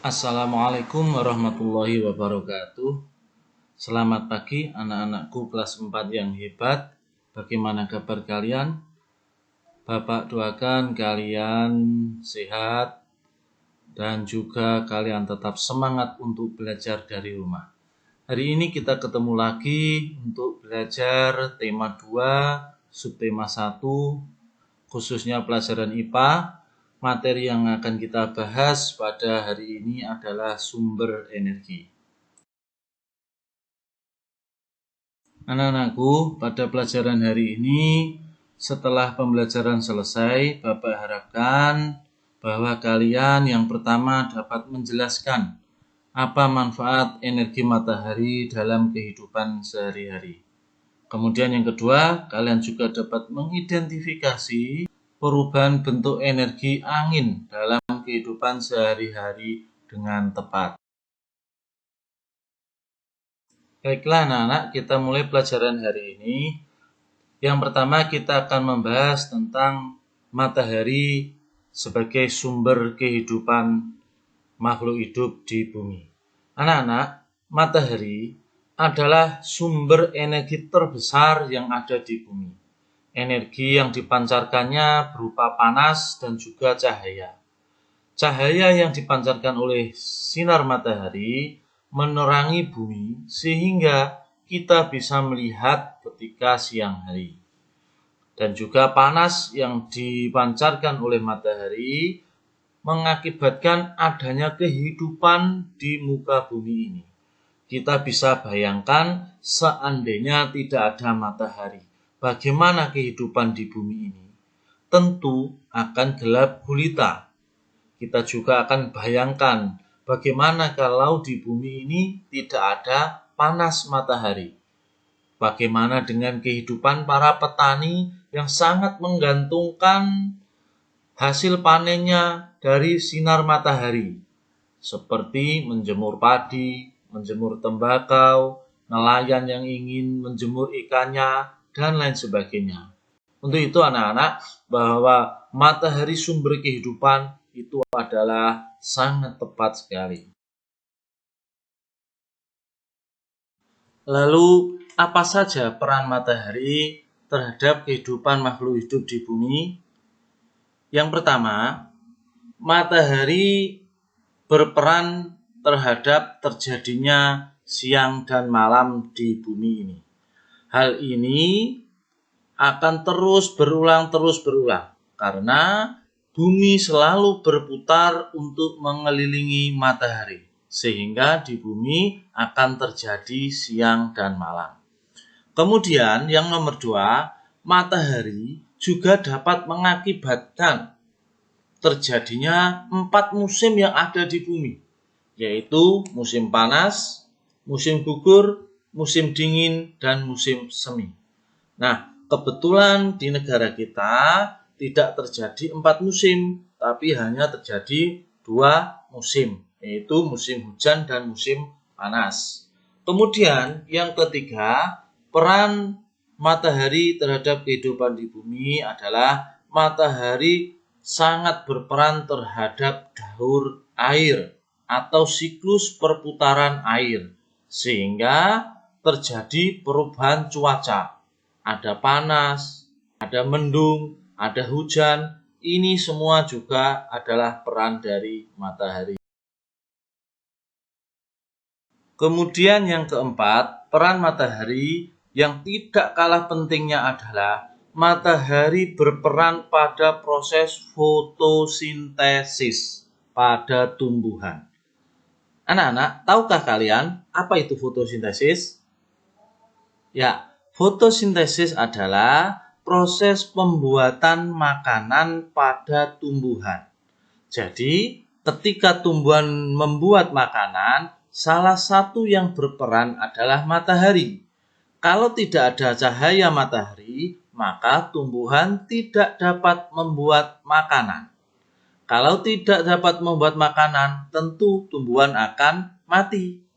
Assalamualaikum warahmatullahi wabarakatuh. Selamat pagi anak-anakku kelas 4 yang hebat. Bagaimana kabar kalian? Bapak doakan kalian sehat dan juga kalian tetap semangat untuk belajar dari rumah. Hari ini kita ketemu lagi untuk belajar tema 2, subtema 1, khususnya pelajaran IPA. Materi yang akan kita bahas pada hari ini adalah sumber energi. Anak-anakku, pada pelajaran hari ini, setelah pembelajaran selesai, Bapak harapkan bahwa kalian yang pertama dapat menjelaskan apa manfaat energi matahari dalam kehidupan sehari-hari. Kemudian yang kedua, kalian juga dapat mengidentifikasi perubahan bentuk energi angin dalam kehidupan sehari-hari dengan tepat. Baiklah anak-anak, kita mulai pelajaran hari ini. Yang pertama kita akan membahas tentang matahari sebagai sumber kehidupan makhluk hidup di bumi. Anak-anak, matahari adalah sumber energi terbesar yang ada di bumi. Energi yang dipancarkannya berupa panas dan juga cahaya. Cahaya yang dipancarkan oleh sinar matahari menerangi bumi sehingga kita bisa melihat ketika siang hari. Dan juga panas yang dipancarkan oleh matahari mengakibatkan adanya kehidupan di muka bumi ini. Kita bisa bayangkan seandainya tidak ada matahari, bagaimana kehidupan di bumi ini? Tentu akan gelap gulita. Kita juga akan bayangkan bagaimana kalau di bumi ini tidak ada panas matahari. Bagaimana dengan kehidupan para petani yang sangat menggantungkan hasil panennya dari sinar matahari. Seperti menjemur padi, menjemur tembakau, nelayan yang ingin menjemur ikannya, dan lain sebagainya. Untuk itu anak-anak, bahwa matahari sumber kehidupan itu adalah sangat tepat sekali. Lalu, apa saja peran matahari terhadap kehidupan makhluk hidup di bumi? Yang pertama, matahari berperan terhadap terjadinya siang dan malam di bumi ini. Hal ini akan terus berulang karena bumi selalu berputar untuk mengelilingi matahari, sehingga di bumi akan terjadi siang dan malam. Kemudian yang nomor 2, matahari juga dapat mengakibatkan terjadinya 4 musim yang ada di bumi, yaitu musim panas, musim gugur, musim dingin, dan musim semi. Nah, kebetulan di negara kita tidak terjadi 4 musim, tapi hanya terjadi 2 musim, yaitu musim hujan dan musim panas. Kemudian yang ketiga, peran matahari terhadap kehidupan di bumi adalah matahari sangat berperan terhadap daur air atau siklus perputaran air, sehingga terjadi perubahan cuaca. Ada panas, ada mendung, ada hujan. Ini semua juga adalah peran dari matahari. Kemudian yang keempat, peran matahari yang tidak kalah pentingnya adalah matahari berperan pada proses fotosintesis pada tumbuhan. Anak-anak, tahukah kalian apa itu fotosintesis? Ya, fotosintesis adalah proses pembuatan makanan pada tumbuhan. Jadi, ketika tumbuhan membuat makanan, salah satu yang berperan adalah matahari. Kalau tidak ada cahaya matahari, maka tumbuhan tidak dapat membuat makanan. Kalau tidak dapat membuat makanan, tentu tumbuhan akan mati.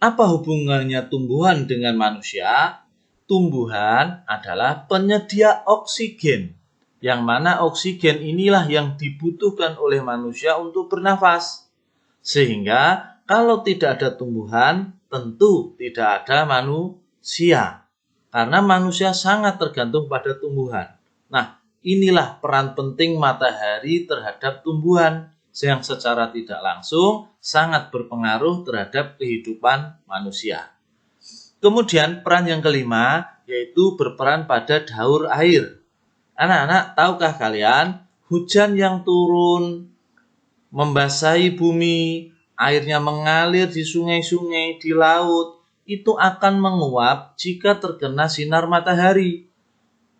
Apa hubungannya tumbuhan dengan manusia? Tumbuhan adalah penyedia oksigen, yang mana oksigen inilah yang dibutuhkan oleh manusia untuk bernafas. Sehingga kalau tidak ada tumbuhan, tentu tidak ada manusia. Karena manusia sangat tergantung pada tumbuhan. Nah, inilah peran penting matahari terhadap tumbuhan yang secara tidak langsung sangat berpengaruh terhadap kehidupan manusia. Kemudian peran yang kelima yaitu berperan pada daur air. Anak-anak, tahukah kalian hujan yang turun membasahi bumi, airnya mengalir di sungai-sungai, di laut, itu akan menguap jika terkena sinar matahari.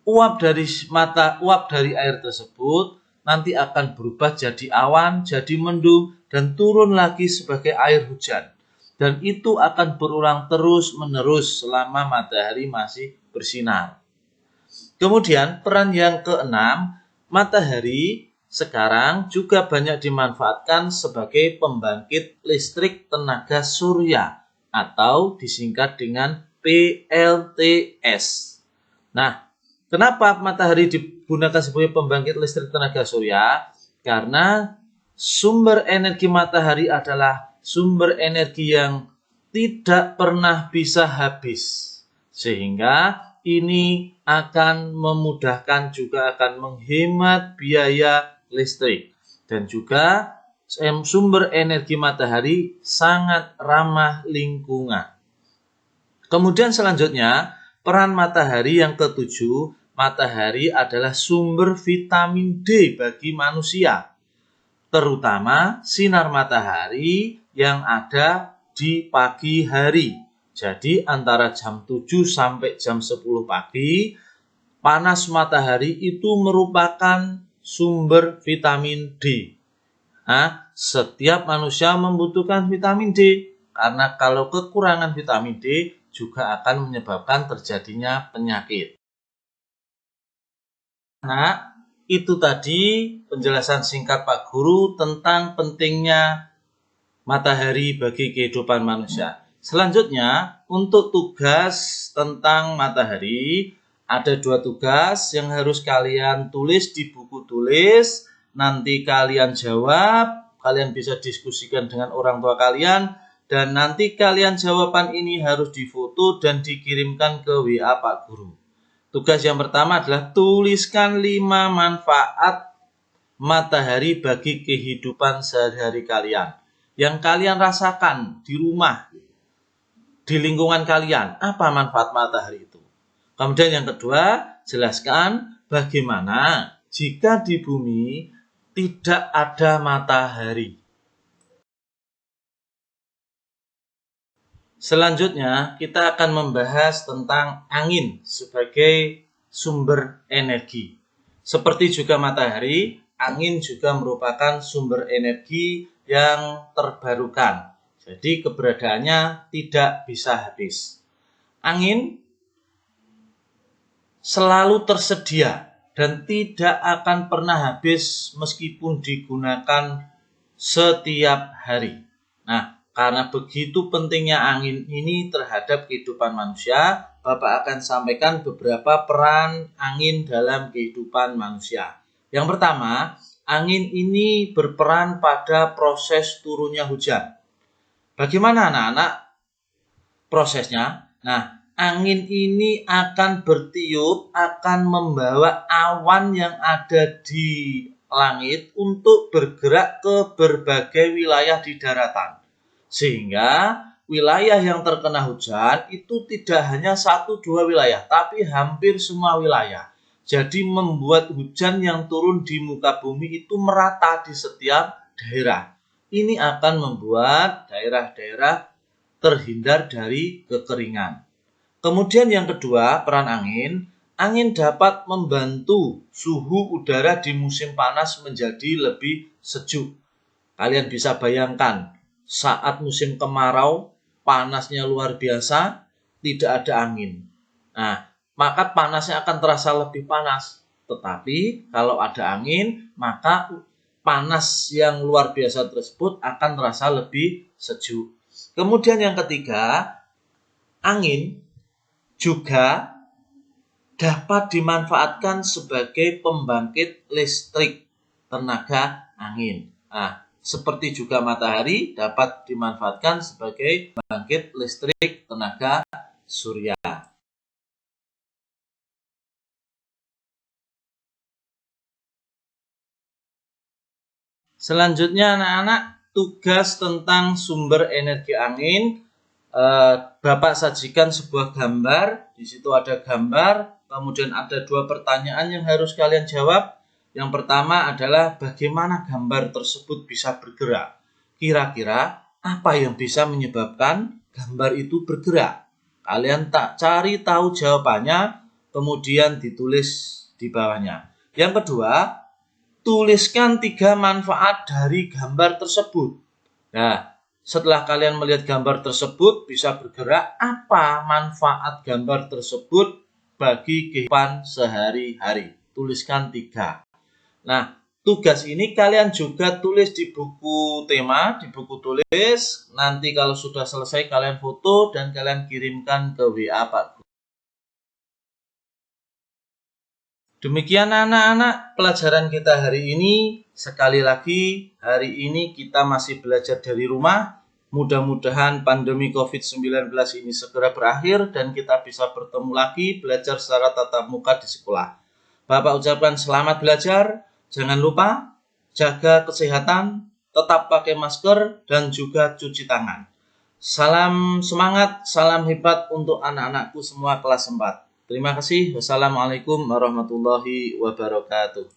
Uap dari air tersebut nanti akan berubah jadi awan, jadi mendung, dan turun lagi sebagai air hujan. Dan itu akan berulang terus-menerus selama matahari masih bersinar. Kemudian peran yang keenam, matahari sekarang juga banyak dimanfaatkan sebagai pembangkit listrik tenaga surya atau disingkat dengan PLTS. Nah, kenapa matahari digunakan sebagai pembangkit listrik tenaga surya? Karena sumber energi matahari adalah sumber energi yang tidak pernah bisa habis. Sehingga ini akan memudahkan, juga akan menghemat biaya listrik. Dan juga sumber energi matahari sangat ramah lingkungan. Kemudian selanjutnya, peran matahari yang ketujuh, matahari adalah sumber vitamin D bagi manusia. Terutama sinar matahari yang ada di pagi hari. Jadi antara jam 7 sampai jam 10 pagi, panas matahari itu merupakan sumber vitamin D. Nah, setiap manusia membutuhkan vitamin D, karena kalau kekurangan vitamin D juga akan menyebabkan terjadinya penyakit. Nah, itu tadi penjelasan singkat Pak Guru tentang pentingnya matahari bagi kehidupan manusia. Selanjutnya, untuk tugas tentang matahari, ada 2 tugas yang harus kalian tulis di buku tulis. Nanti kalian jawab, kalian bisa diskusikan dengan orang tua kalian, dan nanti kalian jawaban ini harus difoto dan dikirimkan ke WA Pak Guru. Tugas yang pertama adalah tuliskan 5 manfaat matahari bagi kehidupan sehari-hari kalian. Yang kalian rasakan di rumah, di lingkungan kalian, apa manfaat matahari itu? Kemudian yang kedua, jelaskan bagaimana jika di bumi tidak ada matahari. Selanjutnya, kita akan membahas tentang angin sebagai sumber energi. Seperti juga matahari, angin juga merupakan sumber energi yang terbarukan. Jadi keberadaannya tidak bisa habis. Angin selalu tersedia dan tidak akan pernah habis meskipun digunakan setiap hari. Nah, karena begitu pentingnya angin ini terhadap kehidupan manusia, Bapak akan sampaikan beberapa peran angin dalam kehidupan manusia. Yang pertama, angin ini berperan pada proses turunnya hujan. Bagaimana anak-anak prosesnya? Nah, angin ini akan bertiup, akan membawa awan yang ada di langit untuk bergerak ke berbagai wilayah di daratan. Sehingga wilayah yang terkena hujan itu tidak hanya 1-2 wilayah, tapi hampir semua wilayah. Jadi membuat hujan yang turun di muka bumi itu merata di setiap daerah. Ini akan membuat daerah-daerah terhindar dari kekeringan. Kemudian yang kedua, peran angin. Angin dapat membantu suhu udara di musim panas menjadi lebih sejuk. Kalian bisa bayangkan, saat musim kemarau, panasnya luar biasa, tidak ada angin. Nah, maka panasnya akan terasa lebih panas. Tetapi kalau ada angin, maka panas yang luar biasa tersebut akan terasa lebih sejuk. Kemudian yang ketiga, angin juga dapat dimanfaatkan sebagai pembangkit listrik tenaga angin. Nah, seperti juga matahari dapat dimanfaatkan sebagai pembangkit listrik tenaga surya. Selanjutnya anak-anak, tugas tentang sumber energi angin. Bapak sajikan sebuah gambar. Di situ ada gambar, kemudian ada 2 pertanyaan yang harus kalian jawab. Yang pertama adalah bagaimana gambar tersebut bisa bergerak? Kira-kira apa yang bisa menyebabkan gambar itu bergerak? Kalian tak cari tahu jawabannya, kemudian ditulis di bawahnya. Yang kedua, tuliskan 3 manfaat dari gambar tersebut. Nah, setelah kalian melihat gambar tersebut bisa bergerak, apa manfaat gambar tersebut bagi kehidupan sehari-hari? Tuliskan 3. Nah, tugas ini kalian juga tulis di buku tema, di buku tulis. Nanti kalau sudah selesai kalian foto dan kalian kirimkan ke WA Pak. Demikian anak-anak pelajaran kita hari ini. Sekali lagi, hari ini kita masih belajar dari rumah. Mudah-mudahan pandemi COVID-19 ini segera berakhir dan kita bisa bertemu lagi belajar secara tatap muka di sekolah. Bapak ucapkan selamat belajar. Jangan lupa jaga kesehatan, tetap pakai masker, dan juga cuci tangan. Salam semangat, salam hebat untuk anak-anakku semua kelas 4. Terima kasih. Wassalamualaikum warahmatullahi wabarakatuh.